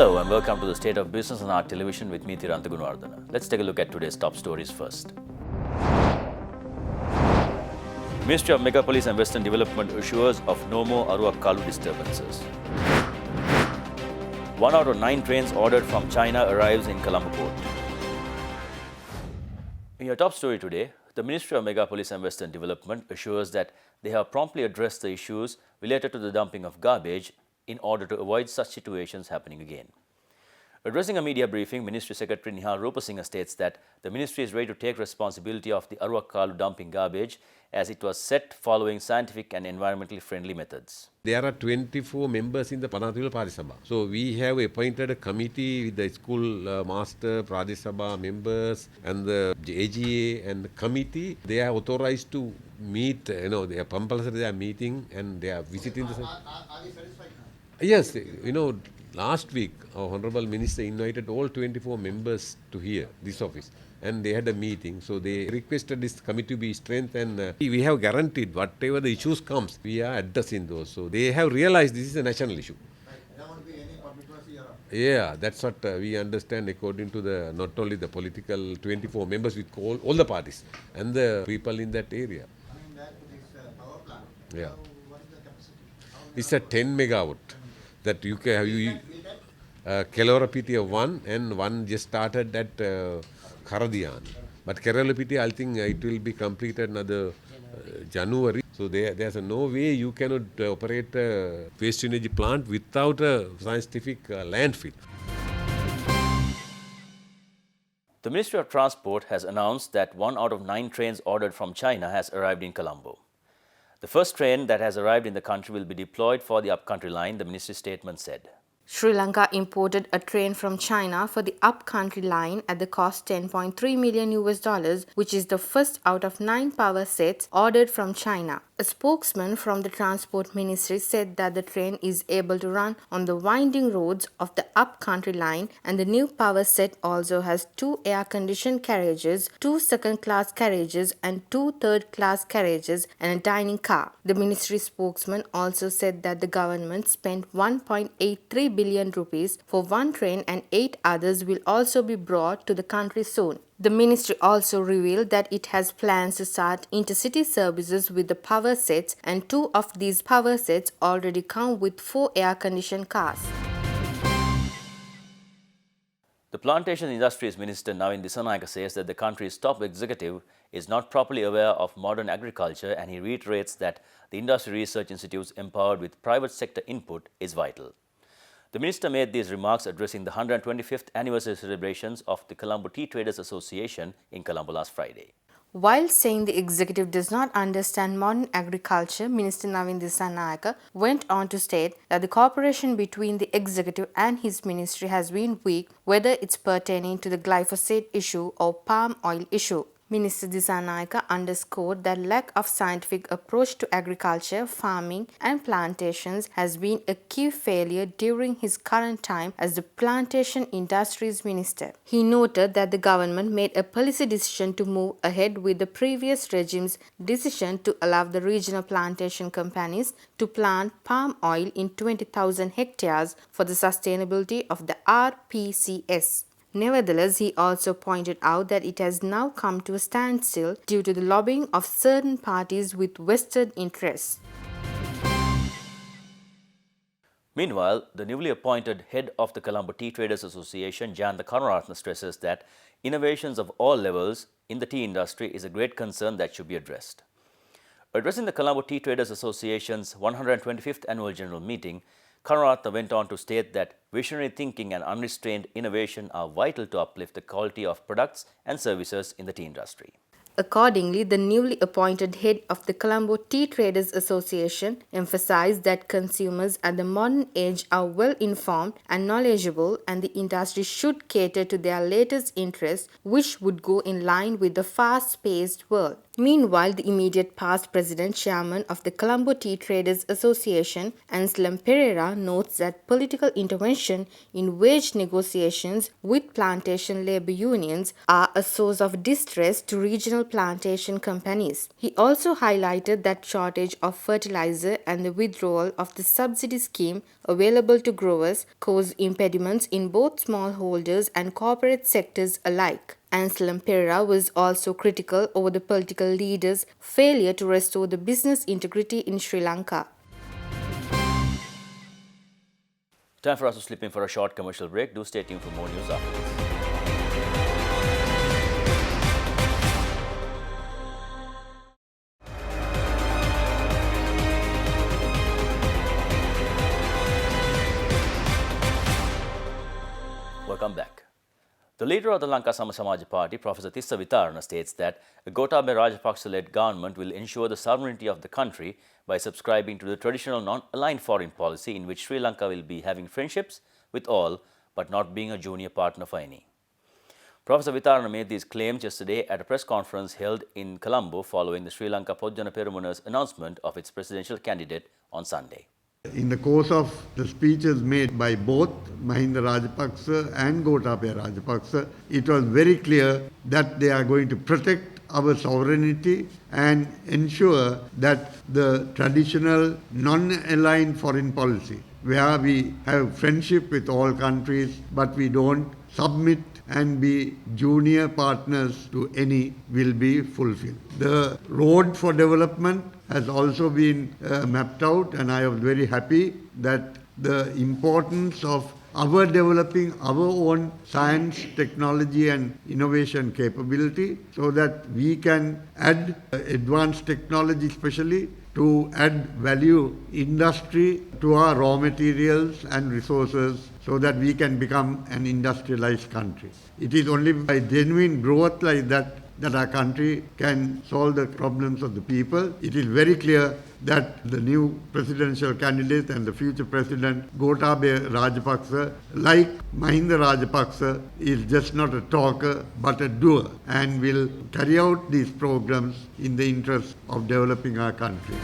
Hello and welcome to the State of Business and Art Television with me, Tirantha Gunawardana. Let's take a look at today's top stories first. Ministry of Megapolis and Western Development assures of no more Aruwakkalu disturbances. 1 out of 9 trains ordered from China arrives in Colombo port. In your top story today, the Ministry of Megapolis and Western Development assures that they have promptly addressed the issues related to the dumping of garbage in order to avoid such situations happening again. Addressing a media briefing, Ministry Secretary Nihal Rupasinghe states that the Ministry is ready to take responsibility of the Aruwakkalu dumping garbage as it was set following scientific and environmentally friendly methods. There are 24 members in the Panathula Pradesh Sabha. So we have appointed a committee with the school master, Pradesh Sabha members and the AGA and the committee. They are authorized to meet, they are compulsory, they are meeting and they are visiting the... Are we satisfied now? Yes, last week our Honorable Minister invited all 24 members to here, this office, and they had a meeting. So they requested this committee to be strengthened and we have guaranteed whatever the issues comes, we are addressing those. So they have realized this is a national issue. Right. There won't be any controversy around. Yeah, that's what we understand according to the not only the political 24 members with all the parties and the people in that area. Coming back to this power plant, Yeah. what is the capacity? It's a 10 megawatt that you can Kelorapiti 1 and one just started at Karadian. But Keralapiti, I think it will be completed another January. So there's no way you cannot operate a waste energy plant without a scientific landfill. The Ministry of Transport has announced that 1 out of 9 trains ordered from China has arrived in Colombo. The first train that has arrived in the country will be deployed for the upcountry line, the ministry statement said. Sri Lanka imported a train from China for the upcountry line at the cost $10.3 million, which is the first out of 9 power sets ordered from China. A spokesman from the Transport Ministry said that the train is able to run on the winding roads of the upcountry line, and the new power set also has 2 air-conditioned carriages, 2 second-class carriages and 2 third-class carriages and a dining car. The ministry spokesman also said that the government spent 1.83 billion rupees for one train and 8 others will also be brought to the country soon. The ministry also revealed that it has plans to start intercity services with the power sets, and 2 of these power sets already come with 4 air-conditioned cars. The Plantation Industries Minister Navin Dissanayake says that the country's top executive is not properly aware of modern agriculture, and he reiterates that the industry research institutes empowered with private sector input is vital. The minister made these remarks addressing the 125th anniversary celebrations of the Colombo Tea Traders Association in Colombo last Friday. While saying the executive does not understand modern agriculture, Minister Navin Dissanayake went on to state that the cooperation between the executive and his ministry has been weak, whether it's pertaining to the glyphosate issue or palm oil issue. Minister Dissanayake underscored that lack of scientific approach to agriculture, farming and plantations has been a key failure during his current time as the Plantation Industries Minister. He noted that the government made a policy decision to move ahead with the previous regime's decision to allow the regional plantation companies to plant palm oil in 20,000 hectares for the sustainability of the RPCS. Nevertheless, he also pointed out that it has now come to a standstill due to the lobbying of certain parties with vested interests. Meanwhile, the newly appointed head of the Colombo Tea Traders Association, Jayanta Karunaratne, stresses that innovations of all levels in the tea industry is a great concern that should be addressed. Addressing the Colombo Tea Traders Association's 125th annual general meeting, Karunaratne went on to state that visionary thinking and unrestrained innovation are vital to uplift the quality of products and services in the tea industry. Accordingly, the newly appointed head of the Colombo Tea Traders Association emphasized that consumers at the modern age are well informed and knowledgeable, and the industry should cater to their latest interests, which would go in line with the fast-paced world. Meanwhile, the immediate past president chairman of the Colombo Tea Traders Association, Anselm Pereira, notes that political intervention in wage negotiations with plantation labor unions are a source of distress to regional plantation companies. He also highlighted that shortage of fertilizer and the withdrawal of the subsidy scheme available to growers cause impediments in both smallholders and corporate sectors alike. Anselm Pereira was also critical over the political leaders' failure to restore the business integrity in Sri Lanka. Time for us to slip in for a short commercial break. Do stay tuned for more news after this. Welcome back. The leader of the Lanka Samasamaja Party, Professor Tissa Vitarana, states that a Gotabaya Rajapaksa-led government will ensure the sovereignty of the country by subscribing to the traditional non-aligned foreign policy in which Sri Lanka will be having friendships with all but not being a junior partner for any. Professor Vitarana made these claims yesterday at a press conference held in Colombo following the Sri Lanka Pojjana Peruma's announcement of its presidential candidate on Sunday. In the course of the speeches made by both Mahinda Rajapaksa and Gotabaya Rajapaksa, it was very clear that they are going to protect our sovereignty and ensure that the traditional non-aligned foreign policy, where we have friendship with all countries but we don't submit and be junior partners to any, will be fulfilled. The road for development has also been mapped out, and I am very happy that the importance of our developing our own science, technology and innovation capability so that we can add advanced technology especially to add value industry to our raw materials and resources so that we can become an industrialized country. It is only by genuine growth like that that our country can solve the problems of the people. It is very clear that the new presidential candidate and the future president Gotabaya Rajapaksa, like Mahinda Rajapaksa, is just not a talker but a doer and will carry out these programs in the interest of developing our country.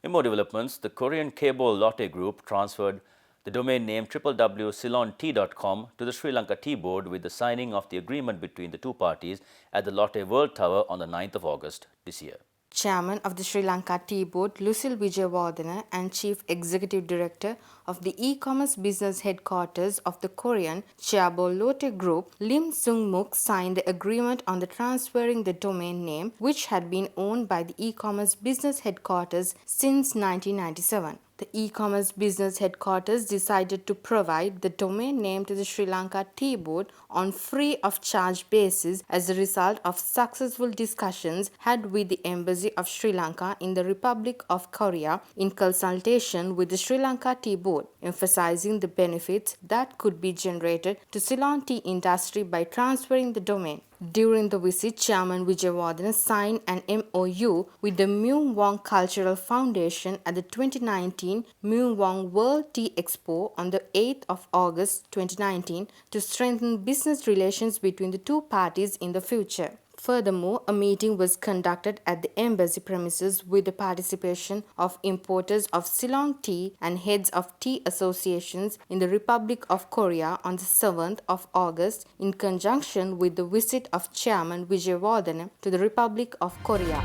In more developments, the Korean cable Lotte Group transferred the domain name www.ceylontea.com to the Sri Lanka Tea Board with the signing of the agreement between the two parties at the Lotte World Tower on the 9th of August this year. Chairman of the Sri Lanka Tea Board, Lucille Wijewardena, and Chief Executive Director of the e-commerce business headquarters of the Korean Chaebol Lotte Group, Lim Sung-muk, signed the agreement on the transferring the domain name, which had been owned by the e-commerce business headquarters since 1997. The e-commerce business headquarters decided to provide the domain name to the Sri Lanka Tea Board on free of charge basis as a result of successful discussions had with the Embassy of Sri Lanka in the Republic of Korea in consultation with the Sri Lanka Tea Board, emphasizing the benefits that could be generated to Ceylon tea industry by transferring the domain. During the visit, Chairman Wijewardena signed an MOU with the Myung Wong Cultural Foundation at the 2019 Myung Wong World Tea Expo on the 8th of August 2019 to strengthen business relations between the two parties in the future. Furthermore, a meeting was conducted at the embassy premises with the participation of importers of Ceylon tea and heads of tea associations in the Republic of Korea on the 7th of August in conjunction with the visit of Chairman Wijewardena to the Republic of Korea.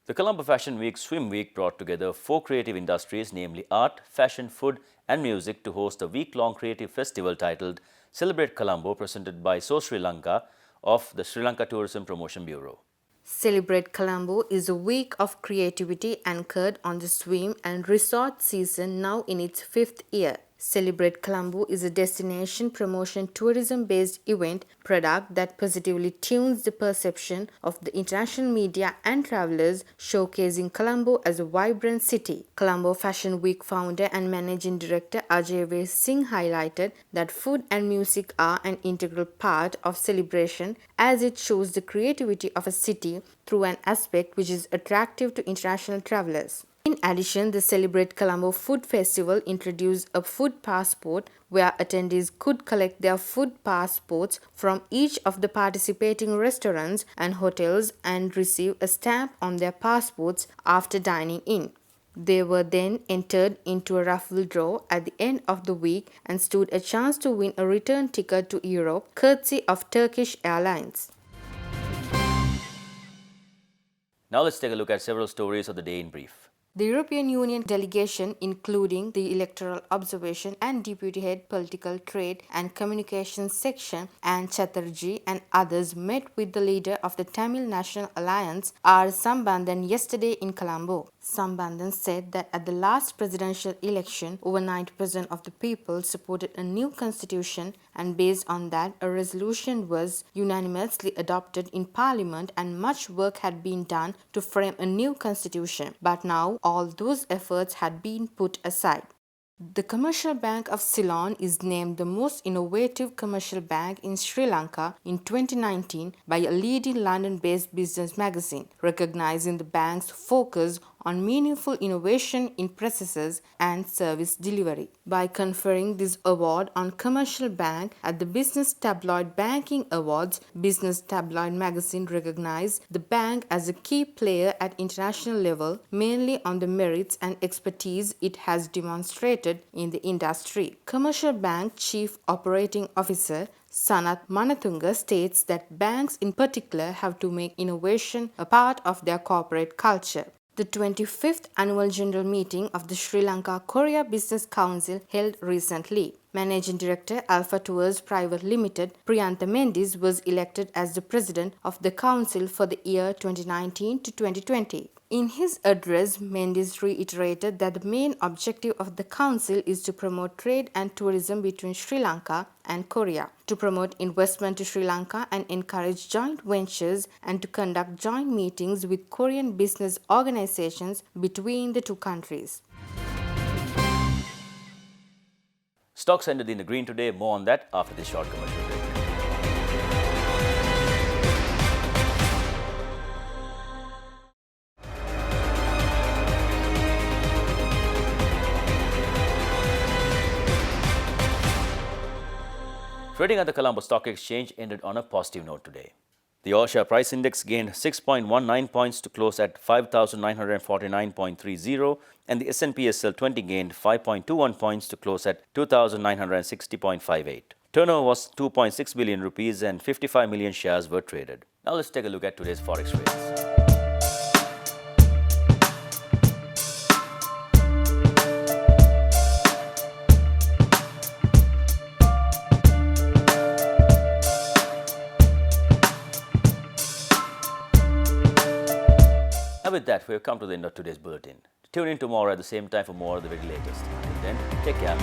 The Colombo Fashion Week Swim Week brought together 4 creative industries, namely art, fashion, food and music, to host a week-long creative festival titled Celebrate Colombo, presented by So Sri Lanka of the Sri Lanka Tourism Promotion Bureau. Celebrate Colombo is a week of creativity anchored on the swim and resort season, now in its 5th year. Celebrate Colombo is a destination promotion tourism-based event product that positively tunes the perception of the international media and travelers, showcasing Colombo as a vibrant city. Colombo Fashion Week founder and managing director Ajay V. Singh highlighted that food and music are an integral part of celebration, as it shows the creativity of a city through an aspect which is attractive to international travelers. In In addition, the Celebrate Colombo Food Festival introduced a food passport where attendees could collect their food passports from each of the participating restaurants and hotels and receive a stamp on their passports after dining in. They were then entered into a raffle draw at the end of the week and stood a chance to win a return ticket to Europe, courtesy of Turkish Airlines. Now let's take a look at several stories of the day in brief. The European Union delegation, including the Electoral Observation and Deputy Head Political Trade and Communications Section and Chatterjee and others met with the leader of the Tamil National Alliance, R. Sambandhan, yesterday in Colombo. Sambandhan said that at the last presidential election, over 90% of the people supported a new constitution, and based on that, a resolution was unanimously adopted in Parliament and much work had been done to frame a new constitution. But now, all those efforts had been put aside. The Commercial Bank of Ceylon is named the most innovative commercial bank in Sri Lanka in 2019 by a leading London-based business magazine, recognizing the bank's focus on meaningful innovation in processes and service delivery. By conferring this award on Commercial Bank at the Business Tabloid Banking Awards, Business Tabloid magazine recognized the bank as a key player at international level, mainly on the merits and expertise it has demonstrated in the industry. Commercial Bank Chief Operating Officer Sanath Manathunga states that banks in particular have to make innovation a part of their corporate culture. The 25th Annual General Meeting of the Sri Lanka Korea Business Council held recently. Managing Director Alpha Tours Private Limited Priyantha Mendes was elected as the President of the Council for the year 2019 to 2020. In his address, Mendes reiterated that the main objective of the Council is to promote trade and tourism between Sri Lanka and Korea, to promote investment to Sri Lanka and encourage joint ventures, and to conduct joint meetings with Korean business organizations between the two countries. Stocks ended in the green today. More on that after this short commercial break. Trading at the Colombo Stock Exchange ended on a positive note today. The All Share Price Index gained 6.19 points to close at 5,949.30, and the S&P SL 20 gained 5.21 points to close at 2,960.58. Turnover was 2.6 billion rupees and 55 million shares were traded. Now let's take a look at today's forex trades. And with that, we have come to the end of today's bulletin. Tune in tomorrow at the same time for more of the very latest. Until then, take care.